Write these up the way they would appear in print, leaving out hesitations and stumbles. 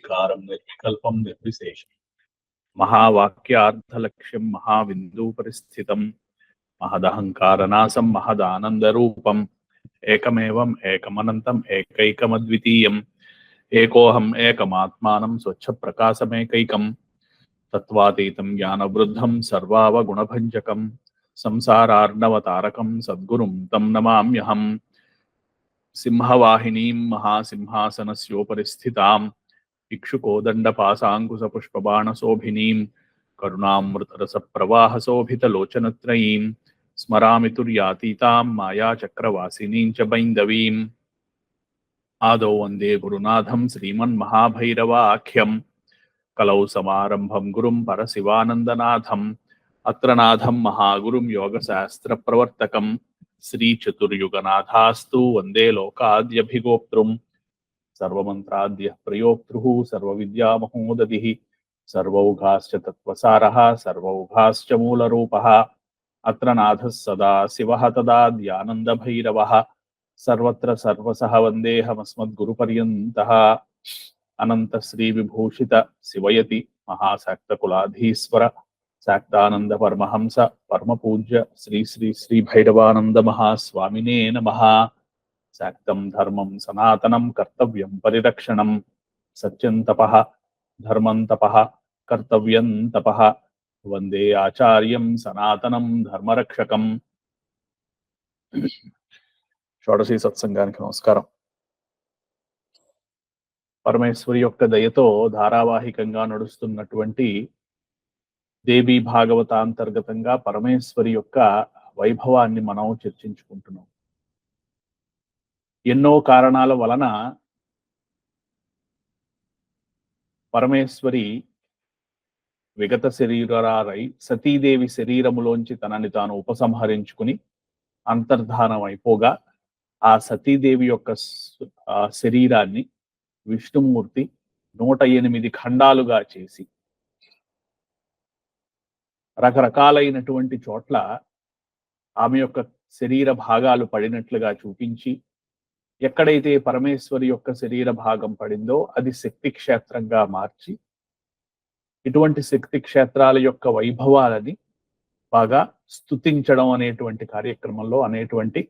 నిర్వికారం నిర్వికల్పం నిర్విశేషం महावाक्यार्थलक्ष्यं महाबिन्दुपरिस्थितं महदहङ्कारनाशं महदानन्दरूपम् एकमेवम् एकमनन्तम् एकैकमद्वितीयम् एकोऽहम् एकमात्मानं स्वच्छप्रकाशमेकैकं तत्त्वातीतं ज्ञानवृद्धं सर्वावगुणभञ्जकं संसारार्णवतारकं सद्गुरुं तं नमाम्यहम् सिंहवाहिनीं महासिंहासनस्योपरि स्थितां इक्षुकोदण्डपाशाङ्कुशपुष्पबाणशोभिनीं करुणामृतरसप्रवाहशोभितलोचनत्रयीं स्मरामि तुर्यातीतां मायाचक्रवासिनीं च बैन्दवीम् आदौ वन्दे गुरुनाथं श्रीमन्महाभैरवाख्यं कलौ समारम्भं गुरुं परशिवानन्दनाथम् अत्र नाथं महागुरुं योगशास्त्रप्रवर्तकं श्रीचतुर्युगनाथास्तु वन्दे लोकाद्यभिगोप्तृम् सर्वमन्त्राद्यः प्रयोक्तृः सर्वविद्यामहोदधिः सर्वौघाश्च तत्त्वसारः सर्वौघाश्च मूलरूपः अत्र नाथः सदा शिवः तदाद्यानन्दभैरवः सर्वत्र सर्वसः वन्देऽहमस्मद्गुरुपर्यन्तः अनन्तश्रीविभूषित शिवयति महाशाक्तकुलाधीश्वर शाक्तानन्दपरमहंस परमपूज्य श्री श्री श्री भैरवानंद महास्वामिने नमः। शाक्तं धर्मं सनातनं कर्तव्यं परिरक्षणं सत्यं तपः धर्मं तपः कर्तव्यं तपः वंदे आचार्यं सनातनं धर्मरक्षकम्। షోడశీ సత్సంగానికి నమస్కారం. పరమేశ్వరి యొక్క దయతో ధారావాహికంగా నడుస్తున్నటువంటి దేవి భాగవతాంతర్గతంగా పరమేశ్వరి యొక్క వైభవాన్ని మనం చర్చించుకుంటున్నాం. ఎన్నో కారణాల వలన పరమేశ్వరి విగత శరీరారై సతీదేవి శరీరములోంచి తనని తాను ఉపసంహరించుకుని అంతర్ధానం అయిపోగా ఆ సతీదేవి యొక్క శరీరాన్ని విష్ణుమూర్తి 108 ఖండాలుగా చేసి రకరకాలైనటువంటి చోట్ల ఆమె యొక్క శరీర భాగాలు పడినట్లుగా చూపించి ఎక్కడైతే పరమేశ్వరి యొక్క శరీర భాగం పడిందో అది శక్తి క్షేత్రంగా మార్చి ఇటువంటి శక్తి క్షేత్రాల యొక్క వైభవాలని బాగా స్తుతించడం అనేటువంటి కార్యక్రమంలో అనేటువంటి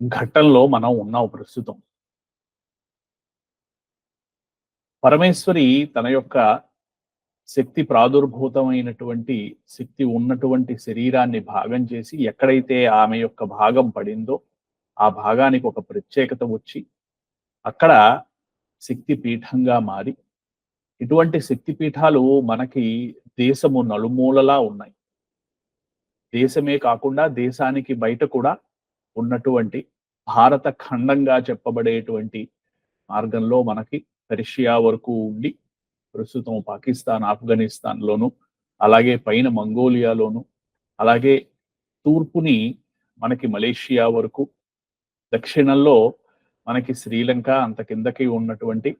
ఘట్టంలో మనం ఉన్నాం ప్రస్తుతం. పరమేశ్వరి తన యొక్క శక్తి ప్రాదుర్భూతమైనటువంటి శక్తి ఉన్నటువంటి శరీరాన్ని భాగం చేసి ఎక్కడైతే ఆమె యొక్క భాగం పడిందో ఆ భాగానికి ఒక ప్రత్యేకత వచ్చి అక్కడ శక్తి పీఠంగా మారి ఇటువంటి శక్తి పీఠాలు మనకి దేశము నలుమూలలా ఉన్నాయి. దేశమే కాకుండా దేశానికి బయట కూడా ఉన్నటువంటి భారత ఖండంగా చెప్పబడేటువంటి మార్గంలో మనకి పర్షియా వరకు ఉండి ప్రస్తుతం పాకిస్తాన్ ఆఫ్ఘనిస్తాన్లోను అలాగే పైన మంగోలియాలోను అలాగే తూర్పుని మనకి మలేషియా వరకు దక్షిణంలో మనకి శ్రీలంక అంత కిందకి ఉన్నటువంటి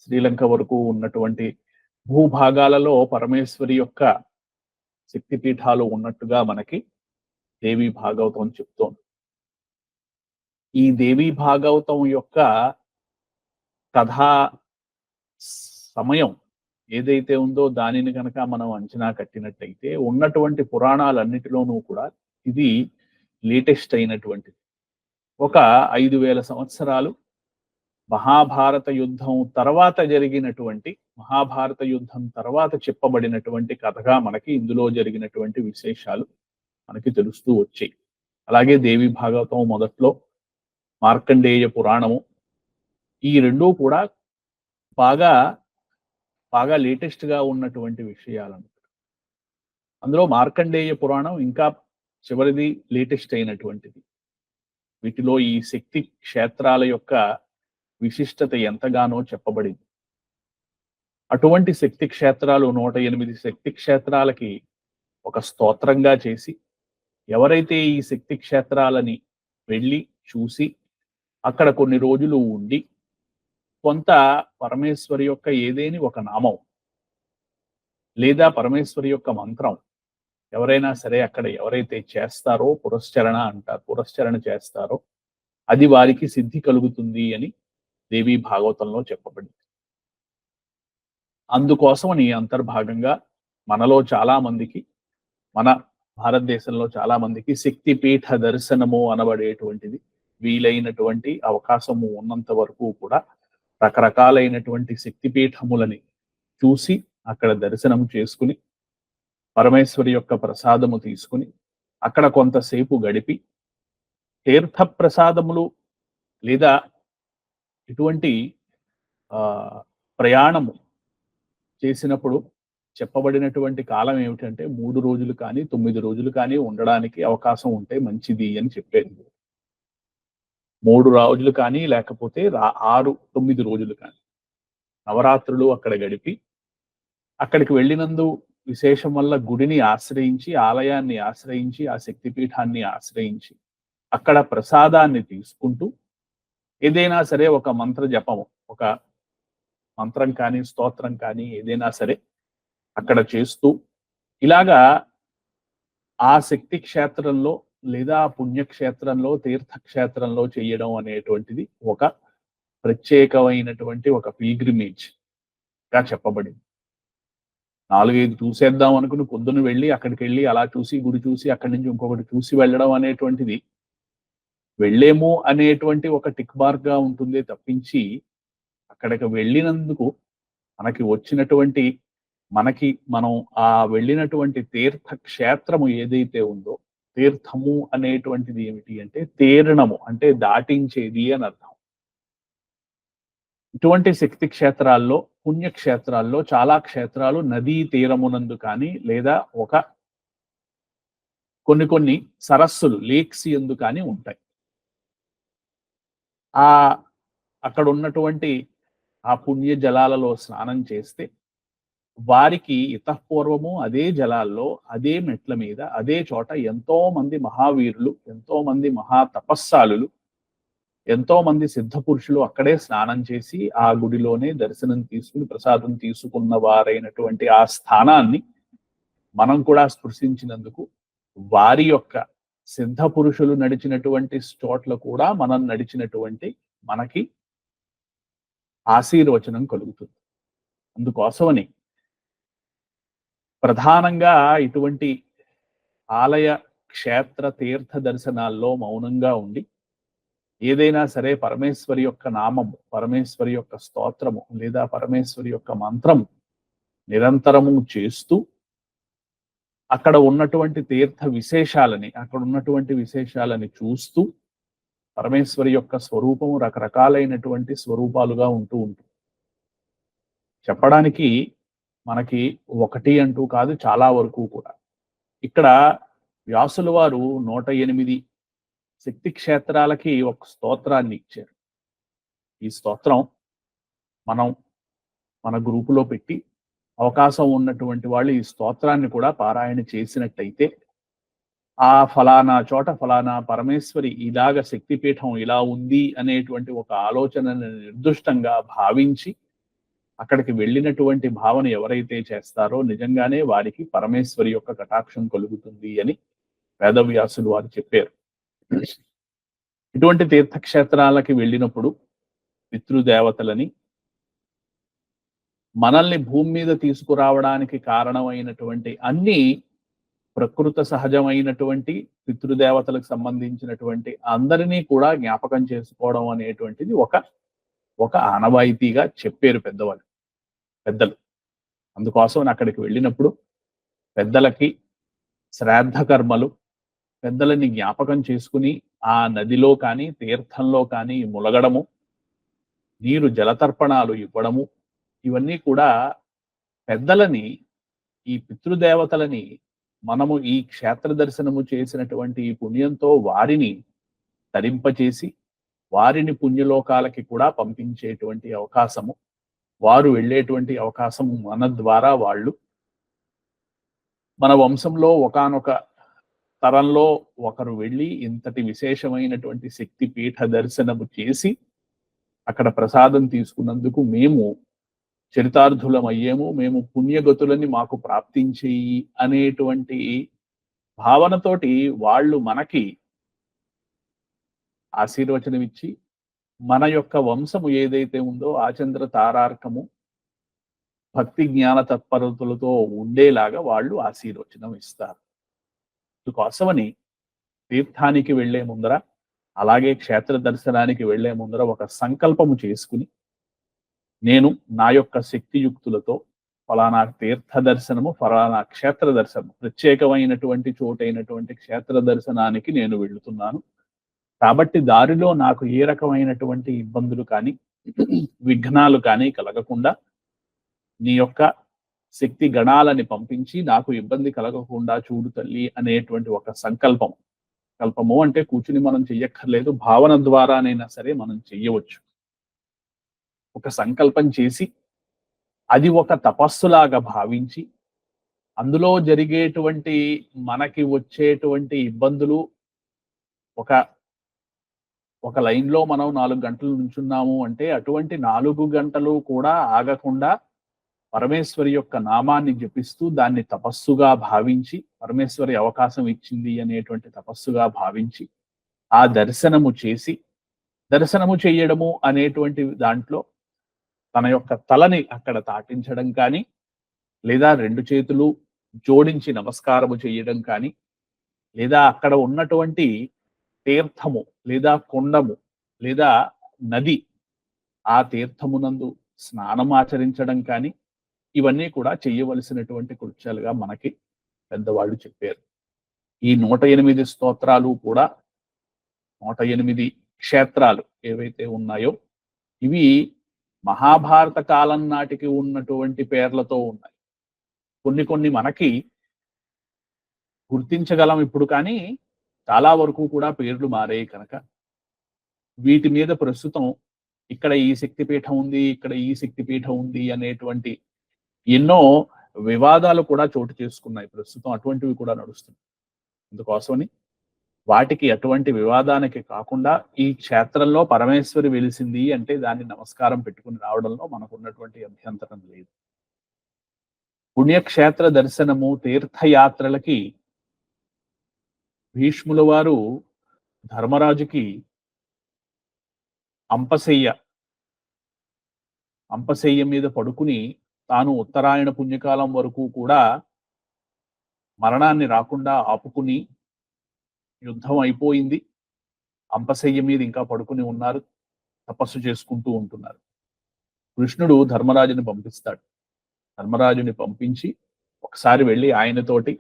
శ్రీలంక వరకు ఉన్నటువంటి భూభాగాలలో పరమేశ్వరి యొక్క శక్తిపీఠాలు ఉన్నట్టుగా మనకి దేవి భాగవతం చెప్తోంది. ఈ దేవి భాగవతం యొక్క కథా సమయం ఏదైతే ఉందో దానిని కనుక మనం అంచనా కట్టినట్టయితే ఉన్నటువంటి పురాణాలన్నిటిలోనూ కూడా ఇది లేటెస్ట్ అయినటువంటిది. ఒక 5000 సంవత్సరాలు మహాభారత యుద్ధం తర్వాత జరిగినటువంటి మహాభారత యుద్ధం తర్వాత చెప్పబడినటువంటి కథగా మనకి ఇందులో జరిగినటువంటి విశేషాలు మనకి తెలుస్తూ వచ్చాయి. అలాగే దేవి భాగవతం మొదట్లో మార్కండేయ పురాణము ఈ రెండూ కూడా బాగా బాగా లేటెస్ట్ గా ఉన్నటువంటి విషయాలను. అందులో మార్కండేయ పురాణం ఇంకా చివరిది లేటెస్ట్ అయినటువంటిది. వీటిలో ఈ శక్తి క్షేత్రాల యొక్క విశిష్టత ఎంతగానో చెప్పబడింది. అటువంటి శక్తి క్షేత్రాలు 108 శక్తి క్షేత్రాలకి ఒక స్తోత్రంగా చేసి ఎవరైతే ఈ శక్తి క్షేత్రాలని వెళ్ళి చూసి అక్కడ కొన్ని రోజులు ఉండి కొంత పరమేశ్వరి యొక్క ఏదేని ఒక నామం లేదా పరమేశ్వరి యొక్క మంత్రం ఎవరైనా సరే అక్కడ ఎవరైతే చేస్తారో పురస్చరణ అంటారు, పురస్చరణ చేస్తారో అది వారికి సిద్ధి కలుగుతుంది అని దేవి భాగవతంలో చెప్పబడింది. అందుకోసమని అంతర్భాగంగా మనలో చాలా మందికి, మన భారతదేశంలో చాలా మందికి శక్తిపీఠ దర్శనము అనబడేటువంటిది వీలైనటువంటి అవకాశము ఉన్నంత వరకు కూడా రకరకాలైనటువంటి శక్తిపీఠములని చూసి అక్కడ దర్శనం చేసుకుని పరమేశ్వరి యొక్క ప్రసాదము తీసుకుని అక్కడ కొంతసేపు గడిపి తీర్థ ప్రసాదములు లేదా ఇటువంటి ప్రయాణము చేసినప్పుడు చెప్పబడినటువంటి కాలం ఏమిటంటే 3 రోజులు కానీ 9 రోజులు కానీ ఉండడానికి అవకాశం ఉంటే మంచిది అని చెప్పారు. 3 రోజులు కానీ లేకపోతే 6, 9 రోజులు కానీ నవరాత్రులు అక్కడ గడిపి అక్కడికి వెళ్ళినందు విశేషం వల్ల గుడిని ఆశ్రయించి, ఆలయాన్ని ఆశ్రయించి, ఆ శక్తిపీఠాన్ని ఆశ్రయించి అక్కడ ప్రసాదాన్ని తీసుకుంటూ ఏదైనా సరే ఒక మంత్ర జపము, ఒక మంత్రం కానీ స్తోత్రం కానీ ఏదైనా సరే అక్కడ చేస్తూ ఇలాగా ఆ శక్తి క్షేత్రంలో లేదా ఆ పుణ్యక్షేత్రంలో తీర్థక్షేత్రంలో చేయడం అనేటువంటిది ఒక ప్రత్యేకమైనటువంటి ఒక పిల్గ్రిమేజ్ గా చెప్పబడింది. 4-5 చూసేద్దాం అనుకుని పొద్దున వెళ్ళి అక్కడికి వెళ్ళి అలా చూసి గుడి చూసి అక్కడి నుంచి ఇంకొకటి చూసి వెళ్ళడం అనేటువంటిది వెళ్ళేమో అనేటువంటి ఒక టిక్ మార్క్ గా ఉంటుంది తప్పించి అక్కడికి వెళ్ళినందుకు మనకి వచ్చినటువంటి మనం ఆ వెళ్ళినటువంటి తీర్థ క్షేత్రము ఏదైతే ఉందో, తీర్థము అనేటువంటిది ఏమిటి అంటే తీరణము అంటే దాటించేది అని అర్థం. ఇటువంటి శక్తి క్షేత్రాల్లో, పుణ్యక్షేత్రాల్లో చాలా క్షేత్రాలు నదీ తీరమునందు కానీ లేదా ఒక కొన్ని సరస్సులు లేక్స్ యందు కానీ ఉంటాయి. అక్కడ ఉన్నటువంటి ఆ పుణ్య జలాలలో స్నానం చేస్తే వారికి ఇతఃపూర్వము అదే జలాల్లో, అదే మెట్ల మీద, అదే చోట ఎంతో మంది మహావీరులు, ఎంతో మంది మహా తపస్సాలులు, ఎంతో మంది సిద్ధ పురుషులు అక్కడే స్నానం చేసి ఆ గుడిలోనే దర్శనం తీసుకుని ప్రసాదం తీసుకున్న వారైనటువంటి ఆ స్థానాన్ని మనం కూడా స్పృశించినందుకు వారి యొక్క సిద్ధ పురుషులు నడిచినటువంటి చోట్ల కూడా మనం నడిచినటువంటి మనకి ఆశీర్వచనం కలుగుతుంది. అందుకోసమని ప్రధానంగా ఇటువంటి ఆలయ క్షేత్ర తీర్థ దర్శనాల్లో మౌనంగా ఉండి ఏదైనా సరే పరమేశ్వరి యొక్క నామము, పరమేశ్వరి యొక్క స్తోత్రము లేదా పరమేశ్వరి యొక్క మంత్రము నిరంతరము చేస్తూ అక్కడ ఉన్నటువంటి తీర్థ విశేషాలని, అక్కడ ఉన్నటువంటి విశేషాలని చూస్తూ పరమేశ్వరి యొక్క స్వరూపము రకరకాలైనటువంటి స్వరూపాలుగా ఉంటూ ఉంటుంది. చెప్పడానికి మనకి ఒకటి అంటూ కాదు, చాలా వరకు కూడా. ఇక్కడ వ్యాసుల వారు 108 శక్తి క్షేత్రాలకి ఒక స్తోత్రాన్ని ఇచ్చారు. ఈ స్తోత్రం మనం మన గ్రూపులో పెట్టి అవకాశం ఉన్నటువంటి వాళ్ళు ఈ స్తోత్రాన్ని కూడా పారాయణ చేసినట్టయితే ఆ ఫలానా చోట ఫలానా పరమేశ్వరి ఇలాగ శక్తిపీఠం ఇలా ఉంది అనేటువంటి ఒక ఆలోచనను నిర్దుష్టంగా భావించి అక్కడికి వెళ్ళినటువంటి భావన ఎవరైతే చేస్తారో నిజంగానే వారికి పరమేశ్వరి యొక్క కటాక్షం కలుగుతుంది అని వేదవ్యాసులు వారు చెప్పారు. ఇటువంటి తీర్థక్షేత్రాలకి వెళ్ళినప్పుడు పితృదేవతలని, మనల్ని భూమి మీద తీసుకురావడానికి కారణమైనటువంటి అన్ని ప్రకృత సహజమైనటువంటి పితృదేవతలకు సంబంధించినటువంటి అందరినీ కూడా జ్ఞాపకం చేసుకోవడం అనేటువంటిది ఒక ఆనవాయితీగా చెప్పారు పెద్దలు. అందుకోసం అక్కడికి వెళ్ళినప్పుడు పెద్దలకి శ్రాద్ధ కర్మలు, పెద్దలని జ్ఞాపకం చేసుకుని ఆ నదిలో కానీ తీర్థంలో కానీ ములగడము, నీరు జలతర్పణాలు ఇవ్వడము, ఇవన్నీ కూడా పెద్దలని, ఈ పితృదేవతలని మనము ఈ క్షేత్ర దర్శనము చేసినటువంటి ఈ పుణ్యంతో వారిని తరింపచేసి వారిని పుణ్యలోకాలకి కూడా పంపించేటువంటి అవకాశము, వారు వెళ్ళేటువంటి అవకాశము మన ద్వారా వాళ్ళు మన వంశంలో ఒకానొక తరంలో ఒకరు వెళ్ళి ఇంతటి విశేషమైనటువంటి శక్తి పీఠ దర్శనము చేసి అక్కడ ప్రసాదం తీసుకున్నందుకు మేము చరితార్థులమయ్యేము, మేము పుణ్యగతులని మాకు ప్రాప్తించేయి అనేటువంటి భావనతోటి వాళ్ళు మనకి ఆశీర్వచనం ఇచ్చి మన యొక్క వంశము ఏదైతే ఉందో ఆచంద్ర తారార్కము భక్తి జ్ఞాన తత్పరతలతో ఉండేలాగా వాళ్ళు ఆశీర్వచనం ఇస్తారు. అందుకోసమని తీర్థానికి వెళ్లే ముందర, అలాగే క్షేత్ర దర్శనానికి వెళ్లే ముందర ఒక సంకల్పము చేసుకుని, నేను నా యొక్క శక్తియుక్తులతో ఫలానా తీర్థ దర్శనము, ఫలానా క్షేత్ర దర్శనము, ప్రత్యేకమైనటువంటి చోటైనటువంటి క్షేత్ర దర్శనానికి నేను వెళుతున్నాను. కాబట్టి దారిలో నాకు ఏ రకమైనటువంటి ఇబ్బందులు కానీ విఘ్నాలు కానీ కలగకుండా నీ యొక్క శక్తి గణాలని పంపించి నాకు ఇబ్బంది కలగకుండా చూడు తల్లి అనేటువంటి ఒక కల్పము అంటే కూర్చుని మనం చెయ్యక్కర్లేదు, భావన ద్వారానైనా సరే మనం చెయ్యవచ్చు. ఒక సంకల్పం చేసి అది ఒక తపస్సులాగా భావించి అందులో జరిగేటువంటి మనకి వచ్చేటువంటి ఇబ్బందులు ఒక లైన్లో మనం 4 గంటలు నుంచున్నాము అంటే అటువంటి 4 గంటలు కూడా ఆగకుండా పరమేశ్వరి యొక్క నామాన్ని జపిస్తూ దాన్ని తపస్సుగా భావించి, పరమేశ్వరి అవకాశం ఇచ్చింది అనేటువంటి తపస్సుగా భావించి ఆ దర్శనము చేసి, దర్శనము చేయడము అనేటువంటి దాంట్లో తన యొక్క తలని అక్కడ తాటించడం కానీ, లేదా 2 చేతులు జోడించి నమస్కారము చేయడం కానీ, లేదా అక్కడ ఉన్నటువంటి తీర్థము లేదా కొండము లేదా నది ఆ తీర్థమునందు స్నానం ఆచరించడం కానీ, ఇవన్నీ కూడా చెయ్యవలసినటువంటి కృత్యాలుగా మనకి పెద్దవాళ్ళు చెప్పారు. ఈ 108 స్తోత్రాలు కూడా 108 క్షేత్రాలు ఏవైతే ఉన్నాయో ఇవి మహాభారత కాలం నాటికి ఉన్నటువంటి పేర్లతో ఉన్నాయి. కొన్ని మనకి గుర్తించగలం ఇప్పుడు, కానీ చాలా వరకు కూడా పేర్లు మారాయి కనుక వీటి మీద ప్రస్తుతం ఇక్కడ ఈ శక్తిపీఠం ఉంది, ఇక్కడ ఈ శక్తిపీఠం ఉంది అనేటువంటి ఎన్నో వివాదాలు కూడా చోటు చేసుకున్నాయి. ప్రస్తుతం అటువంటివి కూడా నడుస్తున్నాయి. అందుకోసమని వాటికి అటువంటి వివాదానికి కాకుండా ఈ క్షేత్రంలో పరమేశ్వరి వెలిసింది అంటే దాన్ని నమస్కారం పెట్టుకుని రావడంలో మనకు ఉన్నటువంటి అభ్యంతరం లేదు. పుణ్యక్షేత్ర దర్శనము, తీర్థయాత్రలకి భీష్ముల వారు ధర్మరాజుకి అంపశయ్య మీద పడుకుని తాను ఉత్తరాయణ పుణ్యకాలం వరకు కూడా మరణాన్ని రాకుండా ఆపుకుని, యుద్ధం అయిపోయింది, అంపశయ్య మీద ఇంకా పడుకుని ఉన్నారు, తపస్సు చేసుకుంటూ ఉంటున్నారు. కృష్ణుడు ధర్మరాజుని పంపిస్తాడు. ధర్మరాజుని పంపించి ఒకసారి వెళ్ళి ఆయనతోటి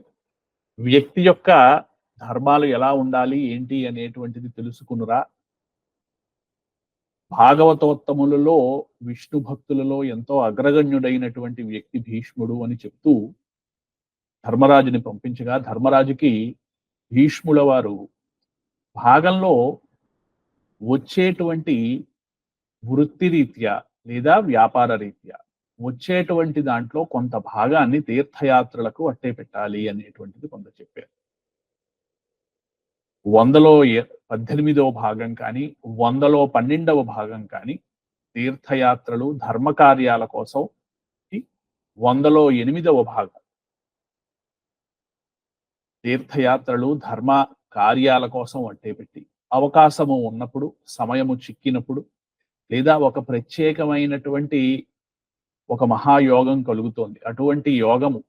వ్యక్తి యొక్క ధర్మాలు ఎలా ఉండాలి ఏంటి అనేటువంటిది తెలుసుకునురా, భాగవతోత్తములలో విష్ణు భక్తులలో ఎంతో అగ్రగణ్యుడైనటువంటి వ్యక్తి భీష్ముడు అని చెప్తూ ధర్మరాజుని పంపించగా, ధర్మరాజుకి భీష్ముల వారు భాగంలో వచ్చేటువంటి వృత్తిరీత్యా లేదా వ్యాపార రీత్యా వచ్చేటువంటి దాంట్లో కొంత భాగాన్ని తీర్థయాత్రలకు అట్టే పెట్టాలి అనేటువంటిది కొంత చెప్పారు. 100లో 18వ భాగం కానీ 100లో 12వ భాగం కానీ తీర్థయాత్రలు ధర్మ కార్యాల కోసం, 100లో 8వ భాగం తీర్థయాత్రలు ధర్మ కార్యాల కోసం అట్టే పెట్టి, అవకాశము ఉన్నప్పుడు, సమయము చిక్కినప్పుడు, లేదా ఒక ప్రత్యేకమైనటువంటి ఒక మహాయోగం కలుగుతోంది, అటువంటి యోగము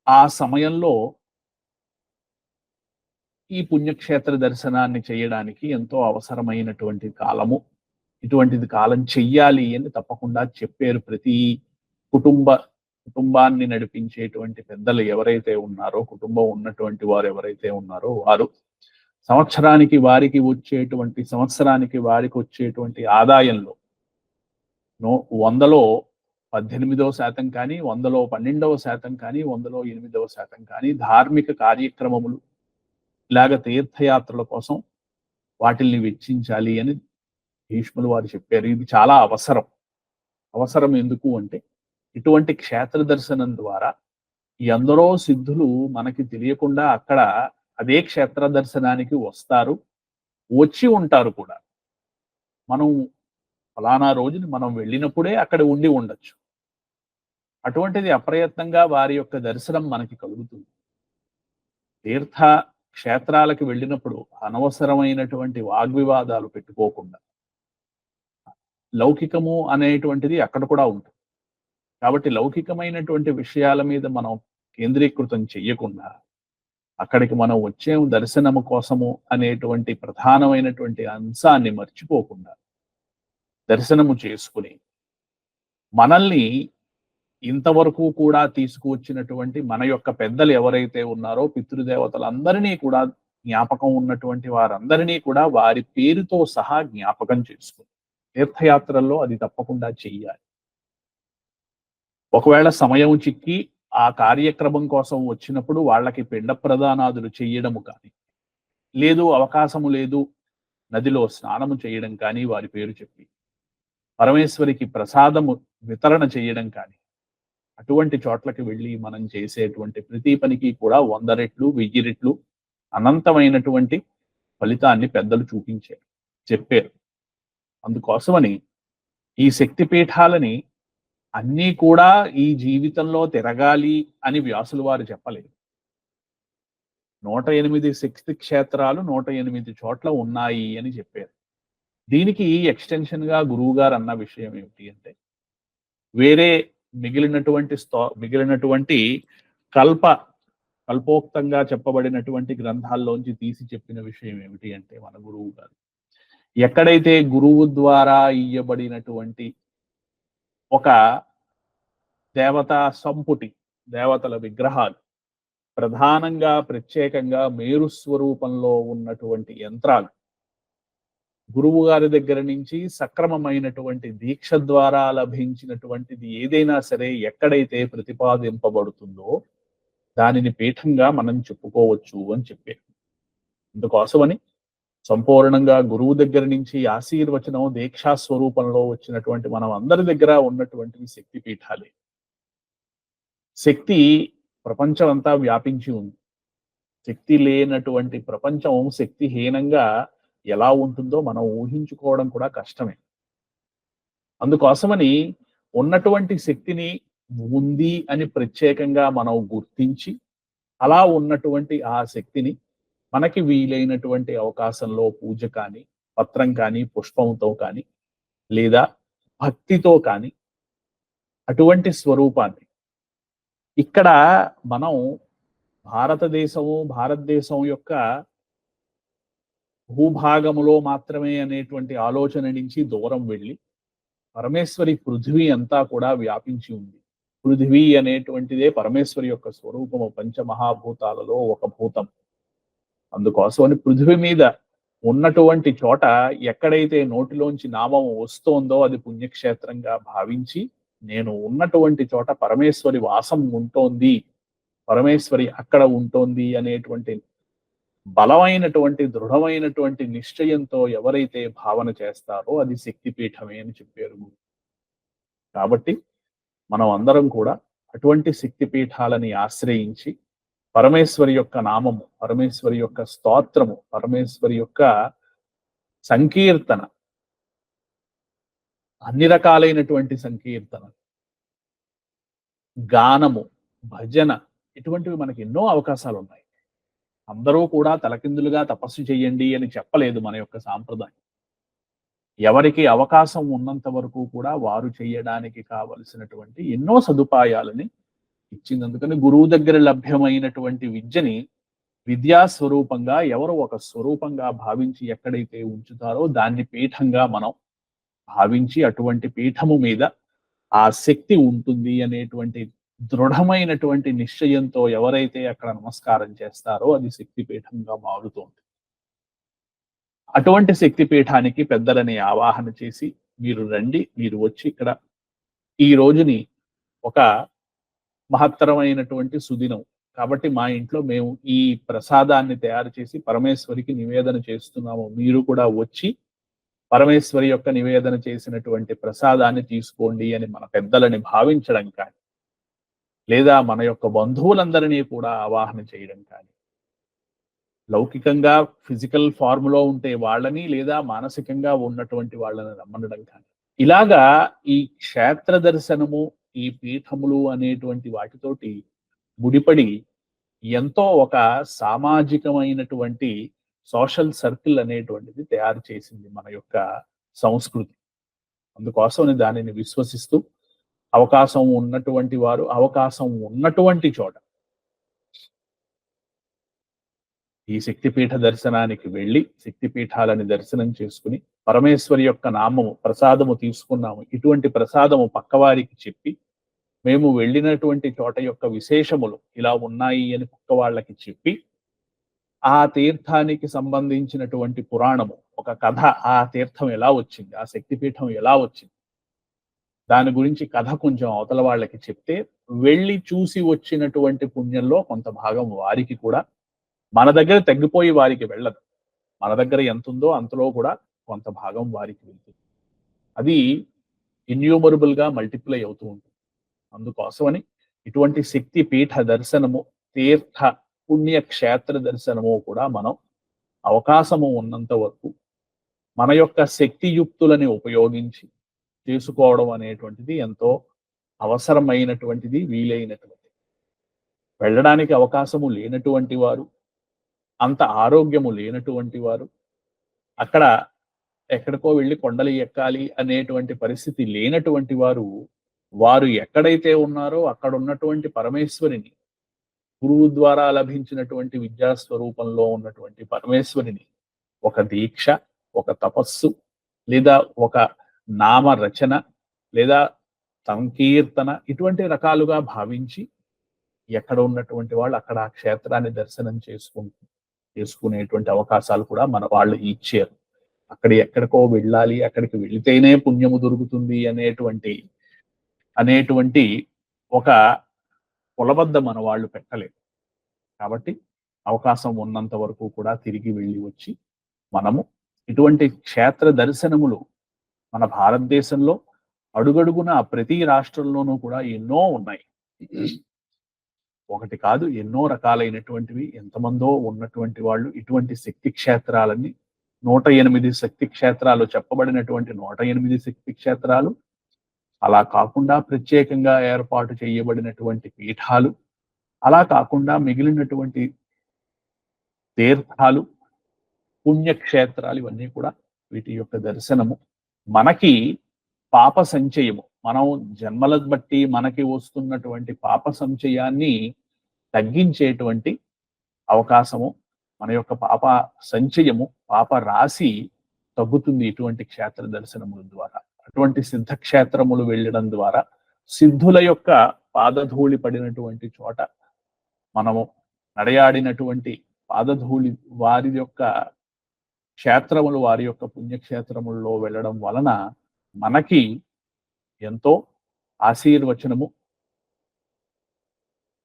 ఆ సమయంలో ఈ పుణ్యక్షేత్ర దర్శనాన్ని చేయడానికి ఎంతో అవసరమైనటువంటి కాలము, ఇటువంటిది కాలం చెయ్యాలి అని తప్పకుండా చెప్పారు. ప్రతి కుటుంబాన్ని నడిపించేటువంటి పెద్దలు ఎవరైతే ఉన్నారో, కుటుంబం ఉన్నటువంటి వారు ఎవరైతే ఉన్నారో వారు సంవత్సరానికి వారికి వచ్చేటువంటి ఆదాయంలో 100లో 18% కానీ, 100లో 12% కానీ, 100లో 8% కానీ ధార్మిక కార్యక్రమములు ఇలాగ తీర్థయాత్రల కోసం వాటిల్ని వెచ్చించాలి అని భీష్ములు వారు చెప్పారు. ఇది చాలా అవసరం ఎందుకు అంటే, ఇటువంటి క్షేత్ర దర్శనం ద్వారా ఎందరో సిద్ధులు మనకి తెలియకుండా అక్కడ అదే క్షేత్ర దర్శనానికి వచ్చి ఉంటారు కూడా. మనం ఫలానా రోజుని మనం వెళ్ళినప్పుడే అక్కడ ఉండి ఉండొచ్చు. అటువంటిది అప్రయత్నంగా వారి యొక్క దర్శనం మనకి కలుగుతుంది. తీర్థ క్షేత్రాలకు వెళ్ళినప్పుడు అనవసరమైనటువంటి వాగ్వివాదాలు పెట్టుకోకుండా, లౌకికము అనేటువంటిది అక్కడ కూడా ఉంటుంది. కాబట్టి లౌకికమైనటువంటి విషయాల మీద మనం కేంద్రీకృతం చెయ్యకుండా అక్కడికి మనం వచ్చేము దర్శనము కోసము అనేటువంటి ప్రధానమైనటువంటి అంశాన్ని మర్చిపోకుండా దర్శనము చేసుకుని మనల్ని ఇంతవరకు కూడా తీసుకువచ్చినటువంటి మన యొక్క పెద్దలు ఎవరైతే ఉన్నారో పితృదేవతలందరినీ కూడా జ్ఞాపకం ఉన్నటువంటి వారందరినీ కూడా వారి పేరుతో సహా జ్ఞాపకం చేసుకుని తీర్థయాత్రల్లో అది తప్పకుండా చెయ్యాలి. ఒకవేళ సమయం చిక్కి ఆ కార్యక్రమం కోసం వచ్చినప్పుడు వాళ్ళకి పిండ ప్రదానాదులు చెయ్యడము కానీ, లేదు అవకాశము లేదు నదిలో స్నానము చేయడం కానీ వారి పేరు చెప్పి పరమేశ్వరికి ప్రసాదము వితరణ చేయడం కానీ, అటువంటి చోట్లకి వెళ్ళి మనం చేసేటువంటి ప్రతి పనికి కూడా 100 రెట్లు 1000 రెట్లు అనంతమైనటువంటి ఫలితాన్ని పెద్దలు చెప్పారు. అందుకోసమని ఈ శక్తి పీఠాలని అన్నీ కూడా ఈ జీవితంలో తిరగాలి అని వ్యాసులు వారు చెప్పలేదు. 108 శక్తి క్షేత్రాలు 108 చోట్ల ఉన్నాయి అని చెప్పారు. దీనికి ఎక్స్టెన్షన్ గా గురువు గారు అన్న విషయం ఏమిటి అంటే, వేరే మిగిలినటువంటి కల్పోక్తంగా చెప్పబడినటువంటి గ్రంథాల్లోంచి తీసి చెప్పిన విషయం ఏమిటి అంటే, మన గురువు గారు ఎక్కడైతే గురువు ద్వారా ఇయ్యబడినటువంటి ఒక దేవతా సంపుటి దేవతల విగ్రహాలు ప్రధానంగా ప్రత్యేకంగా మేరు స్వరూపంలో ఉన్నటువంటి యంత్రాలు గురువు గారి దగ్గర నుంచి సక్రమమైనటువంటి దీక్ష ద్వారా లభించినటువంటిది ఏదైనా సరే ఎక్కడైతే ప్రతిపాదింపబడుతుందో దానిని పీఠంగా మనం చెప్పుకోవచ్చు అని చెప్పారు. అందుకోసమని సంపూర్ణంగా గురువు దగ్గర నుంచి ఆశీర్వచనం దీక్షా స్వరూపంలో వచ్చినటువంటి మనం అందరి దగ్గర ఉన్నటువంటి శక్తి పీఠాలే. శక్తి ప్రపంచం అంతా వ్యాపించి ఉంది. శక్తి లేనటువంటి ప్రపంచం శక్తిహీనంగా ఎలా ఉంటుందో మనం ఊహించుకోవడం కూడా కష్టమే. అందుకోసమని ఉన్నటువంటి శక్తిని ఉంది అని ప్రత్యేకంగా మనం గుర్తించి అలా ఉన్నటువంటి ఆ శక్తిని మనకి వీలైనటువంటి అవకాశంలో పూజ కానీ, పత్రం కానీ, పుష్పంతో కానీ, లేదా భక్తితో కానీ అటువంటి స్వరూపాన్ని ఇక్కడ మనం భారతదేశం యొక్క భూభాగములో మాత్రమే అనేటువంటి ఆలోచన నుంచి దూరం వెళ్ళి పరమేశ్వరి పృథివీ అంతా కూడా వ్యాపించి ఉంది. పృథివీ అనేటువంటిదే పరమేశ్వరి యొక్క స్వరూపము, పంచమహాభూతాలలో ఒక భూతం. అందుకోసమని పృథివీ మీద ఉన్నటువంటి చోట ఎక్కడైతే నోటిలోంచి నామం వస్తోందో అది పుణ్యక్షేత్రంగా భావించి నేను ఉన్నటువంటి చోట పరమేశ్వరి వాసం ఉంటోంది, పరమేశ్వరి అక్కడ ఉంటోంది అనేటువంటి బలమైనటువంటి దృఢమైనటువంటి నిశ్చయంతో ఎవరైతే భావన చేస్తారో అది శక్తిపీఠమే అని చెప్పారు. కాబట్టి మనం అందరం కూడా అటువంటి శక్తిపీఠాలని ఆశ్రయించి పరమేశ్వరి యొక్క నామము, పరమేశ్వరి యొక్క స్తోత్రము, పరమేశ్వరి యొక్క సంకీర్తన, అన్ని రకాలైనటువంటి సంకీర్తన, గానము, భజన ఇటువంటివి మనకి ఎన్నో అవకాశాలు ఉన్నాయి. అందరూ కూడా తలకిందులుగా తపస్సు చేయండి అని చెప్పలేదు మన యొక్క సాంప్రదాయం. ఎవరికి అవకాశం ఉన్నంత వరకు కూడా వారు చేయడానికి కావలసినటువంటి ఎన్నో సదుపాయాలని ఇచ్చింది. అందుకని గురువు దగ్గర లభ్యమైనటువంటి విద్యని విద్యా స్వరూపంగా ఎవరు ఒక స్వరూపంగా భావించి ఎక్కడైతే ఉంచుతారో దాన్ని పీఠంగా మనం భావించి అటువంటి పీఠము మీద ఆ శక్తి ఉంటుంది అనేటువంటి దృఢమైనటువంటి నిశ్చయంతో ఎవరైతే అక్కడ నమస్కారం చేస్తారో అది శక్తిపీఠంగా మారుతోంది. అటువంటి శక్తిపీఠానికి పెద్దలని ఆవాహన చేసి మీరు రండి, మీరు వచ్చి ఇక్కడ ఈ రోజుని ఒక మహత్తరమైనటువంటి సుదినం కాబట్టి మా ఇంట్లో మేము ఈ ప్రసాదాన్ని తయారు చేసి పరమేశ్వరికి నివేదన చేస్తున్నాము, మీరు కూడా వచ్చి పరమేశ్వరి యొక్క నివేదన చేసినటువంటి ప్రసాదాన్ని తీసుకోండి అని మన పెద్దలని భావించడం కానీ, లేదా మన యొక్క బంధువులందరినీ కూడా ఆవాహన చేయడం కానీ, లౌకికంగా ఫిజికల్ ఫార్మ్ లో ఉంటే వాళ్ళని లేదా మానసికంగా ఉన్నటువంటి వాళ్ళని రమ్మనడం కానీ, ఇలాగా ఈ క్షేత్ర దర్శనము, ఈ పీఠములు అనేటువంటి వాటితోటి ముడిపడి ఎంతో ఒక సామాజికమైనటువంటి సోషల్ సర్కిల్ అనేటువంటిది తయారు చేసింది మన యొక్క సంస్కృతి. అందుకోసం దానిని విశ్వసిస్తూ అవకాశం ఉన్నటువంటి వారు అవకాశం ఉన్నటువంటి చోట ఈ శక్తిపీఠ దర్శనానికి వెళ్ళి శక్తిపీఠాలని దర్శనం చేసుకుని పరమేశ్వరి యొక్క నామము ప్రసాదము తీసుకున్నాము, ఇటువంటి ప్రసాదము పక్కవారికి చెప్పి మేము వెళ్ళినటువంటి చోట యొక్క విశేషములు ఇలా ఉన్నాయి అని పక్క వాళ్ళకి చెప్పి ఆ తీర్థానికి సంబంధించినటువంటి పురాణము ఒక కథ, ఆ తీర్థం ఎలా వచ్చింది, ఆ శక్తిపీఠం ఎలా వచ్చింది, దాని గురించి కథ కొంచెం అవతల వాళ్ళకి చెప్తే వెళ్ళి చూసి వచ్చినటువంటి పుణ్యంలో కొంత భాగం వారికి కూడా, మన దగ్గర తగ్గిపోయి వారికి వెళ్ళదు, మన దగ్గర ఎంత ఉందో అంతలో కూడా కొంత భాగం వారికి వెళ్తుంది. అది ఇన్యూమరబుల్ గా మల్టిప్లై అవుతూ ఉంటుంది. అందుకోసమని ఇటువంటి శక్తి పీఠ దర్శనము, తీర్థ పుణ్యక్షేత్ర దర్శనము కూడా మనం అవకాశము ఉన్నంత వరకు మన యొక్క శక్తియుక్తులని ఉపయోగించి చేసుకోవడం అనేటువంటిది ఎంతో అవసరమైనటువంటిది, వీలైనటువంటిది. వెళ్ళడానికి అవకాశము లేనటువంటి వారు, అంత ఆరోగ్యము లేనటువంటి వారు, అక్కడ ఎక్కడికో వెళ్ళి కొండలు ఎక్కాలి అనేటువంటి పరిస్థితి లేనటువంటి వారు, వారు ఎక్కడైతే ఉన్నారో అక్కడ ఉన్నటువంటి పరమేశ్వరిని, గురువు ద్వారా లభించినటువంటి విద్యాస్వరూపంలో ఉన్నటువంటి పరమేశ్వరిని ఒక దీక్ష, ఒక తపస్సు, లేదా ఒక నామ రచన, లేదా సంకీర్తన, ఇటువంటి రకాలుగా భావించి ఎక్కడ ఉన్నటువంటి వాళ్ళు అక్కడ ఆ క్షేత్రాన్ని దర్శనం చేసుకునేటువంటి అవకాశాలు కూడా మన వాళ్ళు ఇచ్చారు. అక్కడ ఎక్కడికో వెళ్ళాలి, అక్కడికి వెళితేనే పుణ్యము దొరుకుతుంది అనేటువంటి ఒక కులబద్ద మన వాళ్ళు పెట్టలేదు. కాబట్టి అవకాశం ఉన్నంత వరకు కూడా తిరిగి వెళ్ళి వచ్చి మనము ఇటువంటి క్షేత్ర దర్శనములు మన భారతదేశంలో అడుగడుగున ప్రతి రాష్ట్రంలోనూ కూడా ఎన్నో ఉన్నాయి. ఒకటి కాదు, ఎన్నో రకాలైనటువంటివి, ఎంతమందో ఉన్నటువంటి వాళ్ళు ఇటువంటి శక్తి క్షేత్రాలని 108 శక్తి క్షేత్రాలు చెప్పబడినటువంటి 108 శక్తి క్షేత్రాలు, అలా కాకుండా ప్రత్యేకంగా ఏర్పాటు చేయబడినటువంటి పీఠాలు, అలా కాకుండా మిగిలినటువంటి తీర్థాలు, పుణ్యక్షేత్రాలు, ఇవన్నీ కూడా వీటి యొక్క దర్శనము మనకి పాప సంచయము, మనం జన్మల బట్టి మనకి వస్తున్నటువంటి పాప సంచయాన్ని తగ్గించేటువంటి అవకాశము, మన యొక్క పాప సంచయము, పాప రాశి తగ్గుతుంది ఇటువంటి క్షేత్ర దర్శనముల ద్వారా. అటువంటి సిద్ధక్షేత్రములు వెళ్ళడం ద్వారా సిద్ధుల యొక్క పాదధూళి పడినటువంటి చోట మనము నడయాడినటువంటి పాదధూళి వారి యొక్క క్షేత్రములు, వారి యొక్క పుణ్యక్షేత్రముల్లో వెళ్ళడం వలన మనకి ఎంతో ఆశీర్వచనము,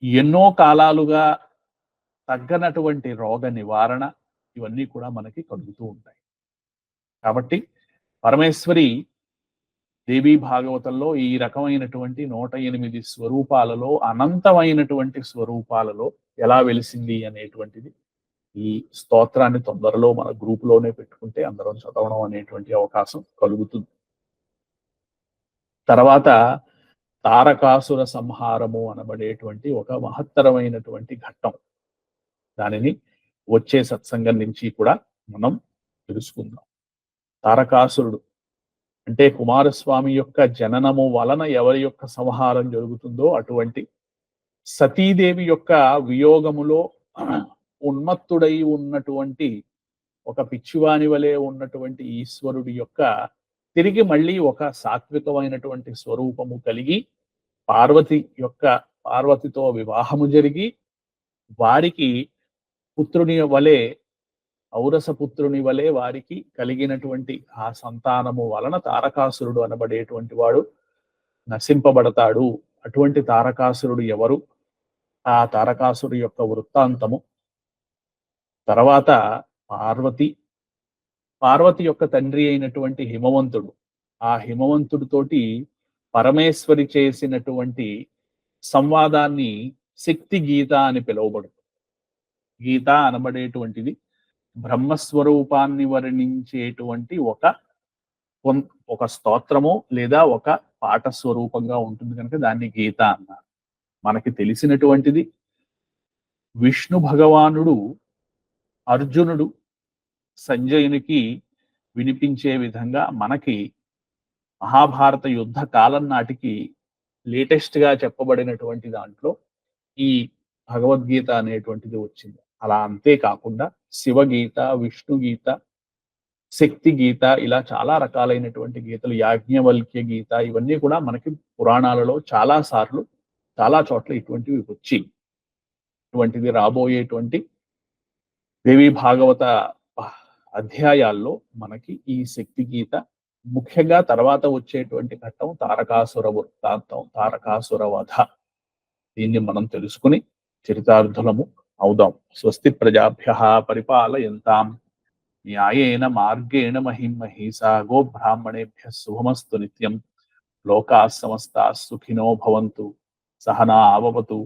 ఎన్నో కాలాలుగా తగ్గనటువంటి రోగ నివారణ, ఇవన్నీ కూడా మనకి కలుగుతూ ఉంటాయి. కాబట్టి పరమేశ్వరి దేవీ భాగవతంలో ఈ రకమైనటువంటి 108 స్వరూపాలలో, అనంతమైనటువంటి స్వరూపాలలో ఎలా వెలిసింది అనేటువంటిది ఈ స్తోత్రాన్ని తొందరలో మన గ్రూపులోనే పెట్టుకుంటే అందరం చదవడం అనేటువంటి అవకాశం కలుగుతుంది. తర్వాత తారకాసుర సంహారము అనబడేటువంటి ఒక మహత్తరమైనటువంటి ఘట్టం, దానిని వచ్చే సత్సంగం నుంచి కూడా మనం తెలుసుకుందాం. తారకాసురుడు అంటే కుమారస్వామి యొక్క జననము వలన ఎవరి యొక్క సంహారం జరుగుతుందో అటువంటి సతీదేవి యొక్క వియోగములో ఉన్మత్తుడై ఉన్నటువంటి ఒక పిచ్చివాని వలె ఉన్నటువంటి ఈశ్వరుడి యొక్క తిరిగి మళ్ళీ ఒక సాత్వికమైనటువంటి స్వరూపము కలిగి పార్వతితో వివాహము జరిగి వారికి పుత్రుని వలె, ఔరస పుత్రుని వలె వారికి కలిగినటువంటి ఆ సంతానము వలన తారకాసురుడు అనబడేటువంటి వాడు నశింపబడతాడు. అటువంటి తారకాసురుడు ఎవరు, ఆ తారకాసురుడు యొక్క వృత్తాంతము, తర్వాత పార్వతి యొక్క తండ్రి అయినటువంటి హిమవంతుడు, ఆ హిమవంతుడితోటి పరమేశ్వరి చేసినటువంటి సంవాదాన్ని శక్తి గీత అని పిలువబడుతుంది. గీత అనబడేటువంటిది బ్రహ్మస్వరూపాన్ని వర్ణించేటువంటి ఒక స్తోత్రము లేదా ఒక పాఠ స్వరూపంగా ఉంటుంది కనుక దాన్ని గీత అన్నారు. మనకి తెలిసినటువంటిది విష్ణు భగవానుడు అర్జునుడు సంజయునికి వినిపించే విధంగా మనకి మహాభారత యుద్ధ కాలం నాటికి లేటెస్ట్ గా చెప్పబడినటువంటి దాంట్లో ఈ భగవద్గీత అనేటువంటిది వచ్చింది. అలా అంతే కాకుండా శివగీత, విష్ణు గీత, శక్తి గీత ఇలా చాలా రకాలైనటువంటి గీతలు, యాజ్ఞవల్క్య గీత ఇవన్నీ కూడా మనకి పురాణాలలో చాలా సార్లు చాలా చోట్ల ఇటువంటివి వచ్చి ఇటువంటిది రాబోయేటువంటి దేవి భాగవత అధ్యాయాల్లో మనకి ఈ శక్తి గీత ముఖ్యంగా తర్వాత వచ్చేటువంటి ఘట్టం తారకాసుర వృత్తాంతం, తారకాసుర వధ. దీన్ని మనం తెలుసుకుని చరితార్థులము అవుదాం. స్వస్తి ప్రజాభ్య పరిపాలయంతాం న్యాయేన మార్గేణ మహిం మహీసా గో బ్రాహ్మణేభ్య శుభమస్తు నిత్యం. లోకా సమస్తా సుఖినో భవంతు. సహనా అవవతు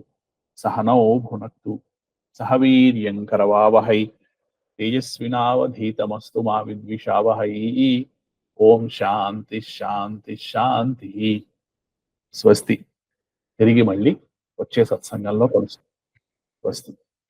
సహనౌ భునక్తు సహ వీర్యం కరవావహై తేజస్వినావధీతమస్తు మా విద్విషావహై. ఓం శాంతి శాంతి శాంతి. స్వస్తి. తిరిగి మళ్ళీ వచ్చే సత్సంగంలో కలుస్తాం. స్వస్తి.